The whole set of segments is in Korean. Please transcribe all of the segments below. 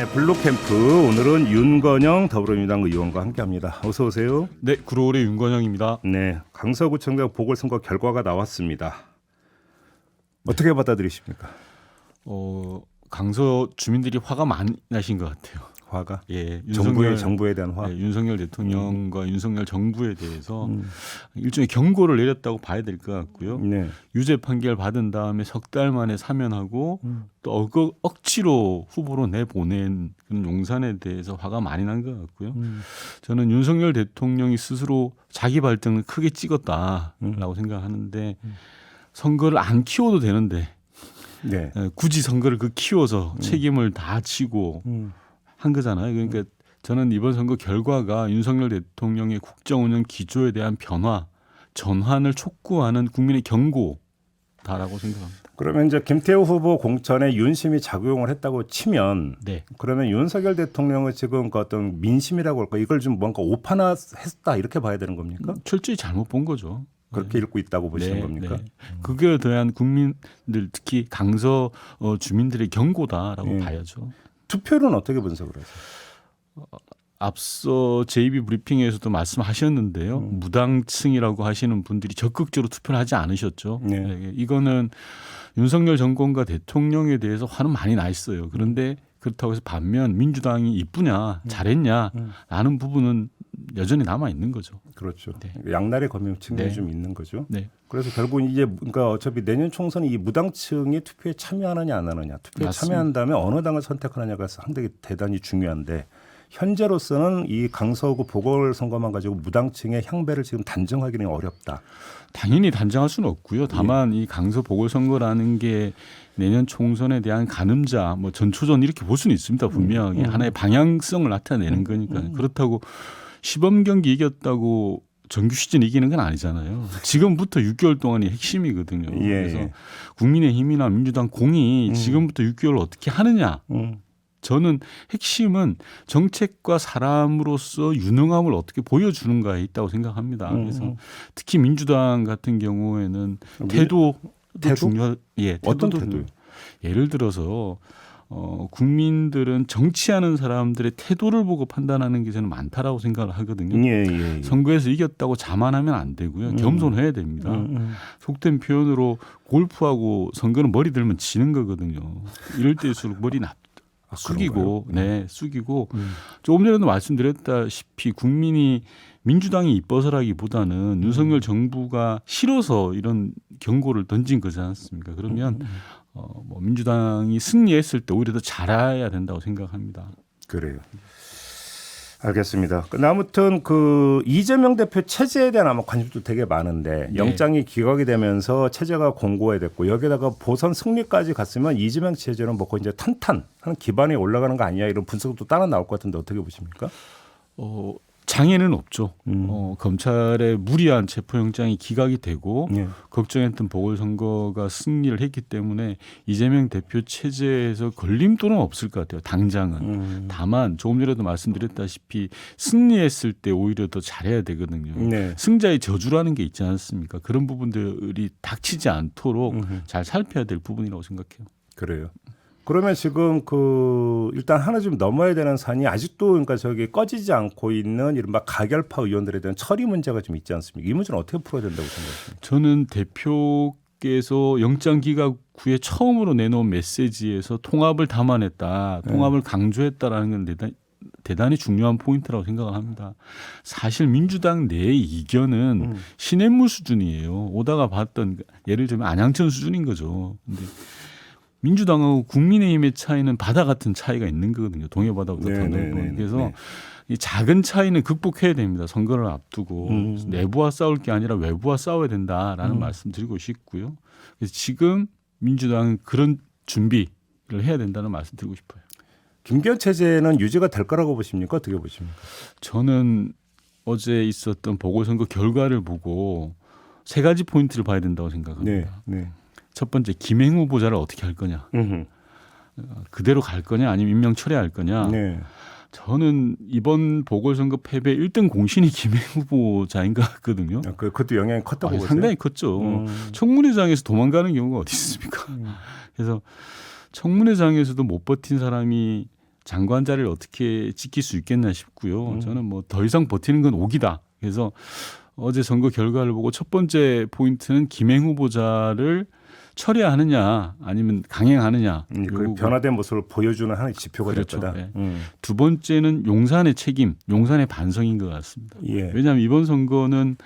네, 블루캠프 오늘은 윤건영 더불어민주당 의원과 함께합니다. 어서 오세요. 네, 구로울의 윤건영입니다. 네, 강서구청장 보궐선거 결과가 나왔습니다. 어떻게 받아들이십니까? 강서 주민들이 화가 많이 나신 것 같아요. 화가? 예, 정부에 대한 화. 네, 윤석열 대통령과 윤석열 정부에 대해서 일종의 경고를 내렸다고 봐야 될 것 같고요. 네. 유죄 판결 받은 다음에 석 달 만에 사면하고 또 억지로 후보로 내보낸 그런 용산에 대해서 화가 많이 난 것 같고요. 저는 윤석열 대통령이 스스로 자기 발등을 크게 찍었다라고 생각하는데 선거를 안 키워도 되는데 네. 굳이 선거를 키워서 책임을 다 지고 한 거잖아요. 그러니까 저는 이번 선거 결과가 윤석열 대통령의 국정운영 기조에 대한 변화, 전환을 촉구하는 국민의 경고다라고 생각합니다. 그러면 이제 김태우 후보 공천에 윤심이 작용을 했다고 치면, 네. 그러면 윤석열 대통령은 지금 그 어떤 민심이라고 할까 이걸 좀 뭔가 오판화했다 이렇게 봐야 되는 겁니까? 철저히 잘못 본 거죠. 그렇게 읽고 있다고 보시는 겁니까? 네. 그거에 대한 국민들 특히 강서 주민들의 경고다라고 봐야죠. 투표는 어떻게 분석을 하세요? 앞서 JB 브리핑에서도 말씀하셨는데요. 무당층이라고 하시는 분들이 적극적으로 투표를 하지 않으셨죠. 네. 이거는 윤석열 정권과 대통령에 대해서 화는 많이 나 있어요. 그런데 그렇다고 해서 반면 민주당이 이쁘냐 잘했냐 라는 부분은 여전히 남아 있는 거죠. 그렇죠. 네. 양날의 검의 측면이 네. 좀 있는 거죠. 네. 그래서 결국은 이제 그러니까 어차피 내년 총선이 이 무당층이 투표에 참여하느냐 안 하느냐, 투표에 맞습니다. 참여한다면 어느 당을 선택하느냐가 상당히 대단히 중요한데 현재로서는 이 강서구 보궐선거만 가지고 무당층의 향배를 지금 단정하기는 어렵다. 당연히 단정할 수는 없고요. 다만 이 강서 보궐선거라는 게 내년 총선에 대한 가늠자, 뭐 전초전 이렇게 볼 수는 있습니다. 분명히 하나의 방향성을 나타내는 거니까. 그렇다고 시범 경기 이겼다고 정규 시즌 이기는 건 아니잖아요. 지금부터 6개월 동안이 핵심이거든요. 예. 그래서 국민의힘이나 민주당 공이 지금부터 6개월 어떻게 하느냐. 저는 핵심은 정책과 사람으로서 유능함을 어떻게 보여주는가에 있다고 생각합니다. 그래서 특히 민주당 같은 경우에는 태도도 중요. 예, 어떤 태도도 태도요? 예를 들어서 국민들은 정치하는 사람들의 태도를 보고 판단하는 게 저는 많다라고 생각을 하거든요. 예. 선거에서 이겼다고 자만하면 안 되고요. 겸손해야 됩니다. 속된 표현으로 골프하고 선거는 머리 들면 지는 거거든요. 이럴 때일수록 머리 숙이고, 네, 숙이고. 조금 전에도 말씀드렸다시피 국민이 민주당이 이뻐서라기보다는 윤석열 정부가 싫어서 이런 경고를 던진 거지 않습니까? 그러면 뭐 민주당이 승리했을 때 오히려 더 잘해야 된다고 생각합니다. 그래요. 알겠습니다. 아무튼 그 이재명 대표 체제에 대한 아마 관심도 되게 많은데 네. 영장이 기각이 되면서 체제가 공고가 됐고 여기다가 보선 승리까지 갔으면 이재명 체제는 뭐 거의 이제 탄탄한 기반이 올라가는 거 아니냐 이런 분석도 따라 나올 것 같은데 어떻게 보십니까? 장애는 없죠. 검찰의 무리한 체포영장이 기각이 되고 예. 걱정했던 보궐선거가 승리를 했기 때문에 이재명 대표 체제에서 걸림돌은 없을 것 같아요. 당장은. 다만 조금 전에도 말씀드렸다시피 승리했을 때 오히려 더 잘해야 되거든요. 네. 승자의 저주라는 게 있지 않습니까? 그런 부분들이 닥치지 않도록 잘 살펴야 될 부분이라고 생각해요. 그래요. 그러면 지금 그 일단 하나 좀 넘어야 되는 산이 아직도 그러니까 저기 꺼지지 않고 있는 이른바 가결파 의원들에 대한 처리 문제가 좀 있지 않습니까? 이 문제는 어떻게 풀어야 된다고 생각하십니까? 저는 대표께서 영장 기각 후에 처음으로 내놓은 메시지에서 통합을 담아냈다, 통합을 강조했다라는 건 대단히 중요한 포인트라고 생각을 합니다. 사실 민주당 내의 이견은 시냇물 수준이에요. 오다가 봤던 예를 들면 안양천 수준인 거죠. 근데 민주당하고 국민의힘의 차이는 바다 같은 차이가 있는 거거든요. 동해바다보다 더 넓은. 그래서 이 작은 차이는 극복해야 됩니다. 선거를 앞두고 내부와 싸울 게 아니라 외부와 싸워야 된다라는 말씀드리고 싶고요. 그래서 지금 민주당은 그런 준비를 해야 된다는 말씀드리고 싶어요. 김기현 체제는 유지가 될 거라고 보십니까? 어떻게 보십니까? 저는 어제 있었던 보궐선거 결과를 보고 세 가지 포인트를 봐야 된다고 생각합니다. 네. 첫 번째, 김행 후보자를 어떻게 할 거냐. 그대로 갈 거냐 아니면 임명 철회할 거냐. 네. 저는 이번 보궐선거 패배 1등 공신이 김행 후보자인 것 같거든요. 그것도 영향이 컸다고 보세요? 상당히 컸죠. 청문회장에서 도망가는 경우가 어디 있습니까? 그래서 청문회장에서도 못 버틴 사람이 장관 자리를 어떻게 지킬 수 있겠나 싶고요. 음. 저는 뭐 더 이상 버티는 건 오기다. 그래서 어제 선거 결과를 보고 첫 번째 포인트는 김행 후보자를 처리하느냐 아니면 강행하느냐. 그 요거. 변화된 모습을 보여주는 하나의 지표가 될 그렇죠. 거다. 네. 두 번째는 용산의 책임, 용산의 반성인 것 같습니다. 예. 왜냐하면 이번 선거는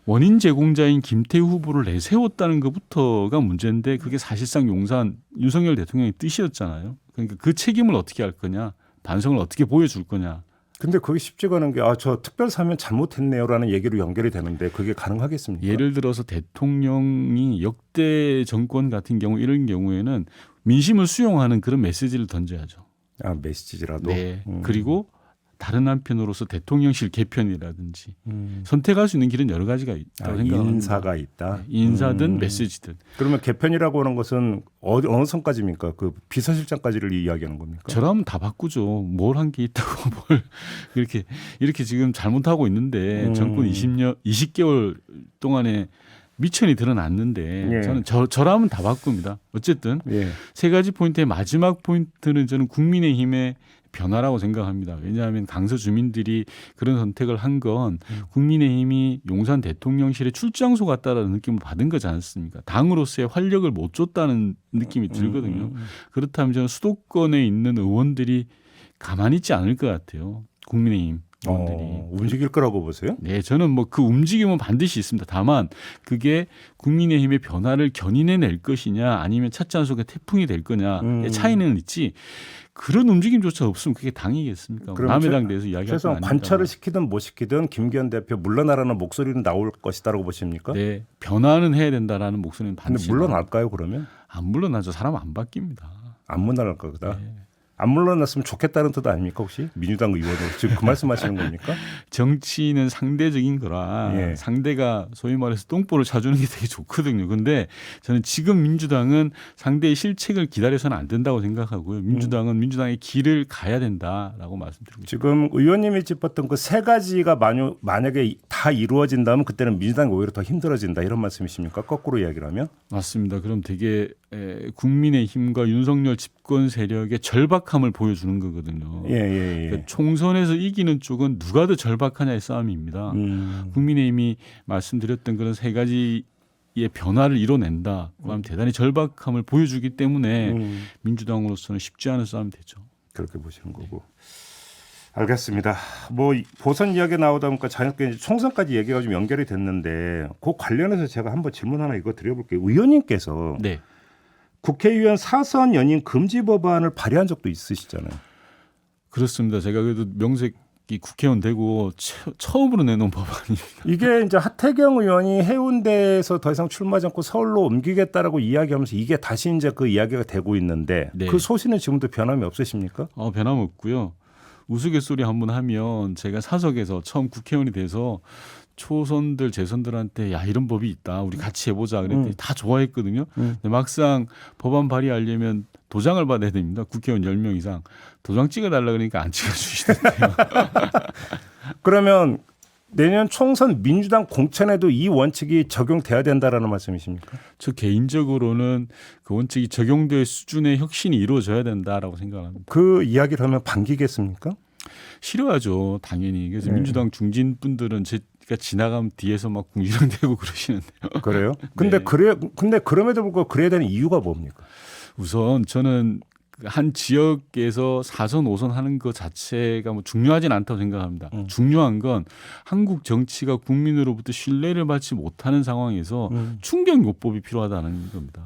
원인 제공자인 김태우 후보를 내세웠다는 것부터가 문제인데 그게 사실상 용산 윤석열 대통령의 뜻이었잖아요. 그러니까 그 책임을 어떻게 할 거냐, 반성을 어떻게 보여줄 거냐. 근데 그게 쉽지가 않은 게 저 특별 사면 잘못했네요라는 얘기로 연결이 되는데 그게 가능하겠습니까? 예를 들어서 대통령이 역대 정권 같은 경우 이런 경우에는 민심을 수용하는 그런 메시지를 던져야죠. 메시지라도. 네. 그리고 다른 한편으로서 대통령실 개편이라든지 선택할 수 있는 길은 여러 가지가 있다고 생각합니다. 인사가 있다. 네, 인사든 메시지든. 그러면 개편이라고 하는 것은 어느 선까지입니까? 그 비서실장까지를 이야기하는 겁니까? 저라면 다 바꾸죠. 뭘 한 게 있다고 뭘 이렇게 지금 잘못하고 있는데 정권 20개월 동안에 미천이 드러났는데 예. 저는 저라면 다 바꿉니다. 어쨌든 예. 세 가지 포인트의 마지막 포인트는 저는 국민의힘의 변화라고 생각합니다. 왜냐하면 강서 주민들이 그런 선택을 한 건 국민의힘이 용산 대통령실의 출장소 같다라는 느낌을 받은 거지 않습니까? 당으로서의 활력을 못 줬다는 느낌이 들거든요. 그렇다면 저는 수도권에 있는 의원들이 가만히 있지 않을 것 같아요. 국민의힘 의원들이. 움직일 거라고 보세요? 네, 저는 뭐 그 움직임은 반드시 있습니다. 다만 그게 국민의힘의 변화를 견인해낼 것이냐 아니면 찻잔 속의 태풍이 될 거냐의 차이는 있지 그런 움직임조차 없으면 그게 당이겠습니까? 남의 당 대해서 이야기할 건 최소한 아닙니다. 관찰을 시키든 못 시키든 김기현 대표 물러나라는 목소리는 나올 것이다라고 보십니까? 네, 변화는 해야 된다라는 목소리는 근데 반드시 물러날까요 그러면? 안 물러나죠. 사람 안 바뀝니다. 안 물러날 거다. 네. 안 물러났으면 좋겠다는 뜻 아닙니까 혹시? 민주당 의원으로 지금 그 말씀하시는 겁니까? 정치는 상대적인 거라 예. 상대가 소위 말해서 똥볼을 차주는 게 되게 좋거든요. 근데 저는 지금 민주당은 상대의 실책을 기다려서는 안 된다고 생각하고요. 민주당은 민주당의 길을 가야 된다라고 말씀드리고 있습니다. 지금 의원님이 짚었던 그 세 가지가 만약에 다 이루어진다면 그때는 민주당이 오히려 더 힘들어진다 이런 말씀이십니까? 거꾸로 이야기를 하면? 맞습니다. 그럼 되게 국민의힘과 윤석열 집권 세력의 절박함을 보여주는 거거든요. 예. 그러니까 총선에서 이기는 쪽은 누가 더 절박하냐의 싸움입니다. 국민의힘이 말씀드렸던 그런 세 가지의 변화를 이뤄낸다. 그럼 대단히 절박함을 보여주기 때문에 민주당으로서는 쉽지 않은 싸움이 되죠. 그렇게 보시는 거고. 알겠습니다. 뭐 보선 이야기 나오다 보니까 자연스럽게 총선까지 얘기가 좀 연결이 됐는데 그 관련해서 제가 한번 질문 하나 이거 드려볼게요. 의원님께서 네. 국회의원 사선 연임 금지 법안을 발의한 적도 있으시잖아요. 그렇습니다. 제가 그래도 명색이 국회의원 되고 처음으로 내놓은 법안입니다. 이게 이제 하태경 의원이 해운대에서 더 이상 출마하지 않고 서울로 옮기겠다라고 이야기하면서 이게 다시 이제 그 이야기가 되고 있는데 네. 그 소신은 지금도 변함이 없으십니까? 변함없고요. 우스갯소리 한번 하면 제가 사석에서 처음 국회의원이 돼서 초선들 재선들한테 야 이런 법이 있다 우리 같이 해보자 그랬더니 다 좋아했거든요. 근데 막상 법안 발의하려면 도장을 받아야 됩니다. 국회의원 10명 이상 도장 찍어달라 그러니까 안 찍어주시던데요. 그러면 내년 총선 민주당 공천에도 이 원칙이 적용돼야 된다라는 말씀이십니까? 저 개인적으로는 그 원칙이 적용될 수준의 혁신이 이루어져야 된다라고 생각합니다. 그 이야기를 하면 반기겠습니까? 싫어하죠, 당연히. 그래서 네. 민주당 중진 분들은 제가 지나가면 뒤에서 막 궁시렁대고 그러시는데요. 그래요? 근데 네. 근데 그럼에도 불구하고 그래야 되는 이유가 뭡니까? 우선 저는 한 지역에서 4선, 5선 하는 것 자체가 뭐 중요하진 않다고 생각합니다. 중요한 건 한국 정치가 국민으로부터 신뢰를 받지 못하는 상황에서 충격요법이 필요하다는 겁니다.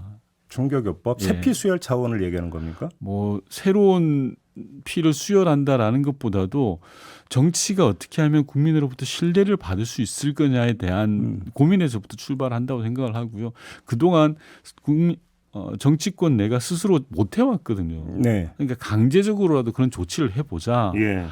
충격요법, 예. 세피 수혈 차원을 얘기하는 겁니까? 뭐 새로운 피를 수혈한다라는 것보다도 정치가 어떻게 하면 국민으로부터 신뢰를 받을 수 있을 거냐에 대한 고민에서부터 출발한다고 생각을 하고요. 그동안 정치권 내가 스스로 못 해왔거든요. 네. 그러니까 강제적으로라도 그런 조치를 해보자. 예.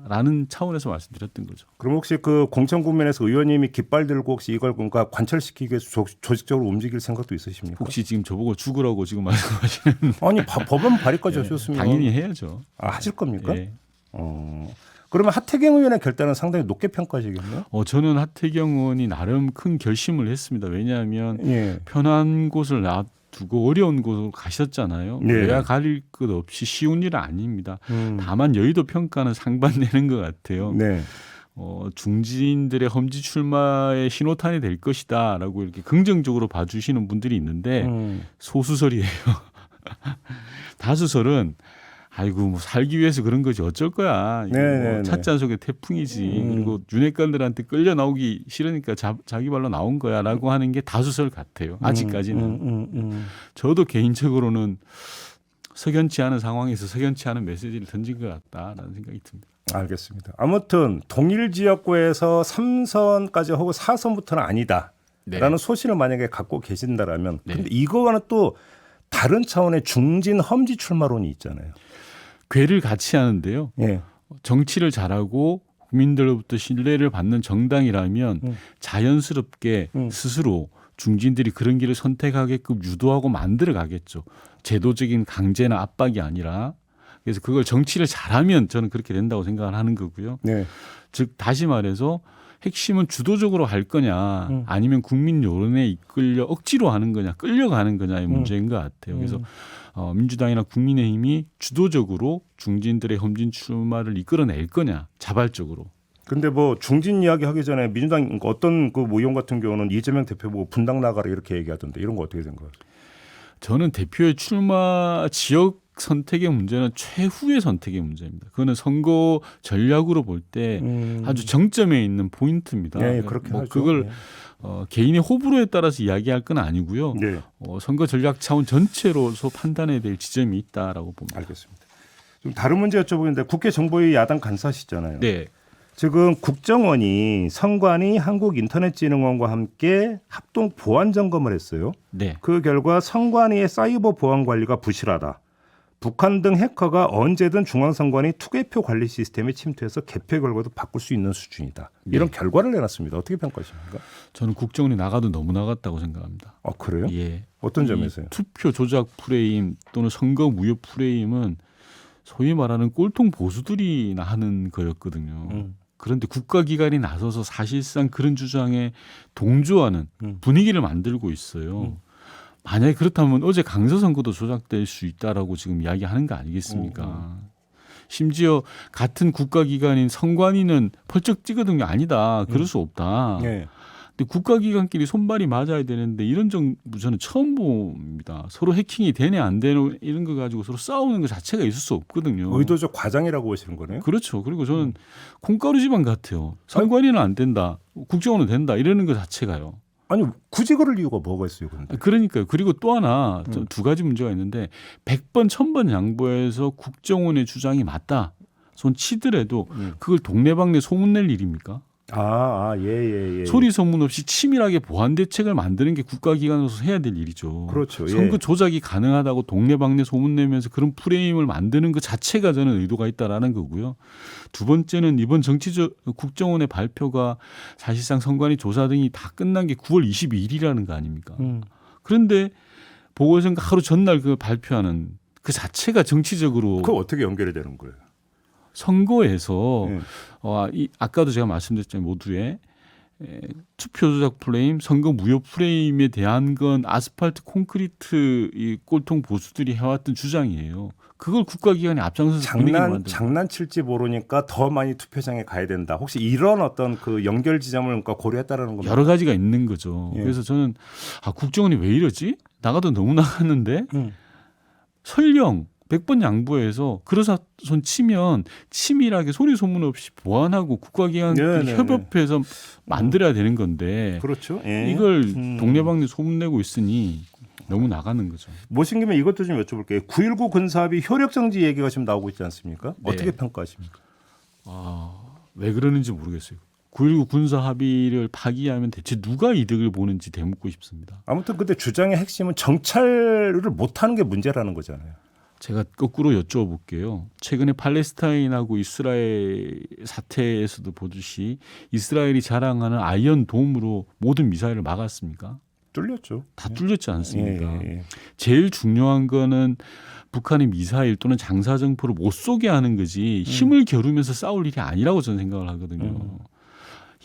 라는 차원에서 말씀드렸던 거죠. 그럼 혹시 그 공천 국면에서 의원님이 깃발 들고 혹시 이걸 뭔가 관철시키기 위해서 조직적으로 움직일 생각도 있으십니까? 혹시 지금 저보고 죽으라고 지금 말씀하시는 아니 법안 발의까지 하셨으면 당연히 해야죠. 하실 겁니까? 예. 그러면 하태경 의원의 결단은 상당히 높게 평가하시겠네요. 저는 하태경 의원이 나름 큰 결심을 했습니다. 왜냐하면 예. 편한 곳을 두고 어려운 곳으로 가셨잖아요. 네. 외야 가릴 것 없이 쉬운 일은 아닙니다. 다만 여의도 평가는 상반되는 것 같아요. 네. 중진들의 험지 출마의 신호탄이 될 것이다라고 이렇게 긍정적으로 봐주시는 분들이 있는데 소수설이에요. 다수설은 아이고 뭐 살기 위해서 그런 거지 어쩔 거야. 이거 뭐 찻잔 속의 태풍이지. 그리고 윤핵관들한테 끌려 나오기 싫으니까 자기 발로 나온 거야라고 하는 게 다수설 같아요. 아직까지는. 저도 개인적으로는 석연치 않은 상황에서 석연치 않은 메시지를 던진 것 같다라는 생각이 듭니다. 알겠습니다. 아무튼 동일 지역구에서 3선까지 하고 4선부터는 아니다. 네. 라는 소신을 만약에 갖고 계신다라면 네. 근데 이거와는 또 다른 차원의 중진 험지 출마론이 있잖아요. 궤를 같이 하는데요. 예. 정치를 잘하고 국민들로부터 신뢰를 받는 정당이라면 자연스럽게 스스로 중진들이 그런 길을 선택하게끔 유도하고 만들어 가겠죠. 제도적인 강제나 압박이 아니라. 그래서 그걸 정치를 잘하면 저는 그렇게 된다고 생각을 하는 거고요. 네. 즉 다시 말해서 핵심은 주도적으로 할 거냐 아니면 국민 여론에 이끌려 억지로 하는 거냐 끌려가는 거냐의 문제인 것 같아요. 그래서 민주당이나 국민의힘이 주도적으로 중진들의 험진 출마를 이끌어낼 거냐 자발적으로. 근데 뭐 중진 이야기 하기 전에 민주당 어떤 그 의원 같은 경우는 이재명 대표 보고 분당 나가라 이렇게 얘기하던데 이런 거 어떻게 된 거예요? 저는 대표의 출마 지역 선택의 문제는 최후의 선택의 문제입니다. 그거는 선거 전략으로 볼 때 아주 정점에 있는 포인트입니다. 네, 그렇게 뭐 하죠. 그걸 네. 개인의 호불호에 따라서 이야기할 건 아니고요. 네. 선거 전략 차원 전체로서 판단해야 될 지점이 있다라고 봅니다. 알겠습니다. 좀 다른 문제 여쭤보는데 국회 정보위 야당 간사시잖아요. 네. 지금 국정원이 선관위 한국인터넷진흥원과 함께 합동 보안 점검을 했어요. 네. 그 결과 선관위의 사이버 보안 관리가 부실하다. 북한 등 해커가 언제든 중앙선관위 투개표 관리 시스템에 침투해서 개표 결과도 바꿀 수 있는 수준이다. 이런 결과를 내놨습니다. 어떻게 평가하십니까? 저는 국정원이 나가도 너무 나갔다고 생각합니다. 아, 그래요? 예. 어떤 이 점에서요? 투표 조작 프레임 또는 선거 무효 프레임은 소위 말하는 꼴통 보수들이 하는 거였거든요. 그런데 국가기관이 나서서 사실상 그런 주장에 동조하는 분위기를 만들고 있어요. 만약에 그렇다면 어제 강서 선거도 조작될 수 있다라고 지금 이야기하는 거 아니겠습니까? 심지어 같은 국가기관인 선관위는 펄쩍 찍어둔 게 아니다. 그럴 수 없다. 네. 근데 국가기관끼리 손발이 맞아야 되는데 이런 정부 저는 처음 봅니다. 서로 해킹이 되냐 안 되냐 이런 거 가지고 서로 싸우는 것 자체가 있을 수 없거든요. 의도적 과장이라고 보시는 거네요. 그렇죠. 그리고 저는 콩가루 집안 같아요. 선관위는 안 된다. 국정원은 된다. 이러는 것 자체가요. 아니 굳이 그럴 이유가 뭐가 있어요, 근데? 그러니까요. 그리고 또 하나 두 가지 문제가 있는데 100번 1000번 양보해서 국정원의 주장이 맞다. 손 치더라도 그걸 동네방네 소문낼 일입니까? 예. 소리 소문 없이 치밀하게 보안 대책을 만드는 게 국가기관으로서 해야 될 일이죠. 그렇죠. 선거 예. 조작이 가능하다고 동네방네 소문내면서 그런 프레임을 만드는 것 자체가 저는 의도가 있다라는 거고요. 두 번째는 이번 정치적 국정원의 발표가 사실상 선관위 조사 등이 다 끝난 게 9월 22일이라는 거 아닙니까? 그런데 보궐선거 하루 전날 그 발표하는 그 자체가 정치적으로 그거 어떻게 연결이 되는 거예요? 선거에서 네. 아까도 제가 말씀드렸잖아요. 모두에 투표 조작 프레임, 선거 무효 프레임에 대한 건 아스팔트 콘크리트 이 꼴통 보수들이 해왔던 주장이에요. 그걸 국가기관이 앞장서서 분위기를 만들고. 장난칠지 모르니까 더 많이 투표장에 가야 된다. 혹시 이런 어떤 그 연결 지점을 그러니까 고려했다라는 겁니다. 여러 가지가 있는 거죠. 예. 그래서 저는 국정원이 왜 이러지? 나가도 너무 나갔는데 설령 100번 양보해서 그러사 손 치면 치밀하게 소리 소문 없이 보완하고 국가기관끼리 협업해서 만들어야 되는 건데 그렇죠. 예. 이걸 동네방네 소문내고 있으니 너무 나가는 거죠. 모신 김에 이것도 좀 여쭤볼게요. 9.19 군사합의 효력정지 얘기가 지금 나오고 있지 않습니까? 네. 어떻게 평가하십니까? 왜 그러는지 모르겠어요. 9.19 군사 합의를 파기하면 대체 누가 이득을 보는지 되묻고 싶습니다. 아무튼 근데 주장의 핵심은 정찰을 못하는 게 문제라는 거잖아요. 제가 거꾸로 여쭤볼게요. 최근에 팔레스타인하고 이스라엘 사태에서도 보듯이 이스라엘이 자랑하는 아이언 돔으로 모든 미사일을 막았습니까? 뚫렸죠. 다 뚫렸지 않습니까? 예. 제일 중요한 거는 북한의 미사일 또는 장사정포를 못 쏘게 하는 거지 힘을 겨루면서 싸울 일이 아니라고 저는 생각을 하거든요.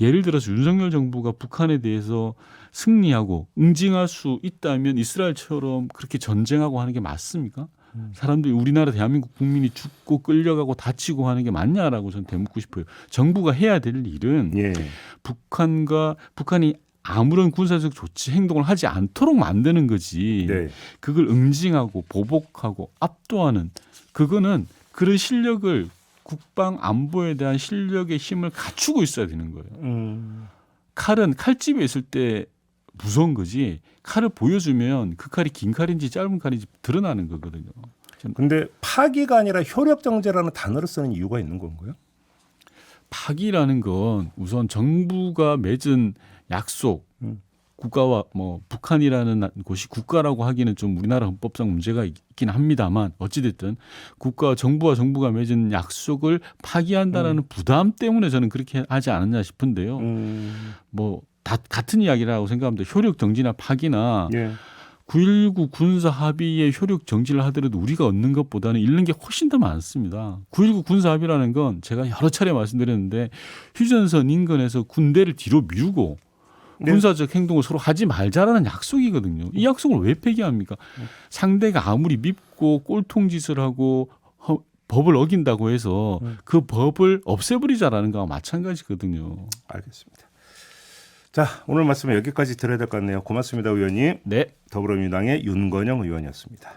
예를 들어서 윤석열 정부가 북한에 대해서 승리하고 응징할 수 있다면 이스라엘처럼 그렇게 전쟁하고 하는 게 맞습니까? 사람들이 우리나라 대한민국 국민이 죽고 끌려가고 다치고 하는 게 맞냐라고 저는 되묻고 싶어요. 정부가 해야 될 일은 예. 북한이 아무런 군사적 조치 행동을 하지 않도록 만드는 거지. 네. 그걸 응징하고 보복하고 압도하는 그거는 그런 실력을 국방 안보에 대한 실력의 힘을 갖추고 있어야 되는 거예요. 칼은 칼집에 있을 때 무서운 거지. 칼을 보여주면 그 칼이 긴 칼인지 짧은 칼인지 드러나는 거거든요. 근데 파기가 아니라 효력 정제라는 단어를 쓰는 이유가 있는 건가요? 파기라는 건 우선 정부가 맺은 약속, 국가와 뭐 북한이라는 곳이 국가라고 하기는 좀 우리나라 헌법상 문제가 있긴 합니다만 어찌됐든 정부와 정부가 맺은 약속을 파기한다라는 부담 때문에 저는 그렇게 하지 않았냐 싶은데요. 뭐 다 같은 이야기라고 생각합니다. 효력 정지나 파기나 예. 9.19 군사 합의에 효력 정지를 하더라도 우리가 얻는 것보다는 잃는 게 훨씬 더 많습니다. 9.19 군사 합의라는 건 제가 여러 차례 말씀드렸는데 휴전선 인근에서 군대를 뒤로 미루고 네. 군사적 행동을 서로 하지 말자라는 약속이거든요. 이 약속을 왜 폐기합니까? 상대가 아무리 밉고 꼴통짓을 하고 법을 어긴다고 해서 그 법을 없애버리자라는 거와 마찬가지거든요. 알겠습니다. 자, 오늘 말씀은 여기까지 들어야 될 것 같네요. 고맙습니다, 의원님. 네. 더불어민주당의 윤건영 의원이었습니다.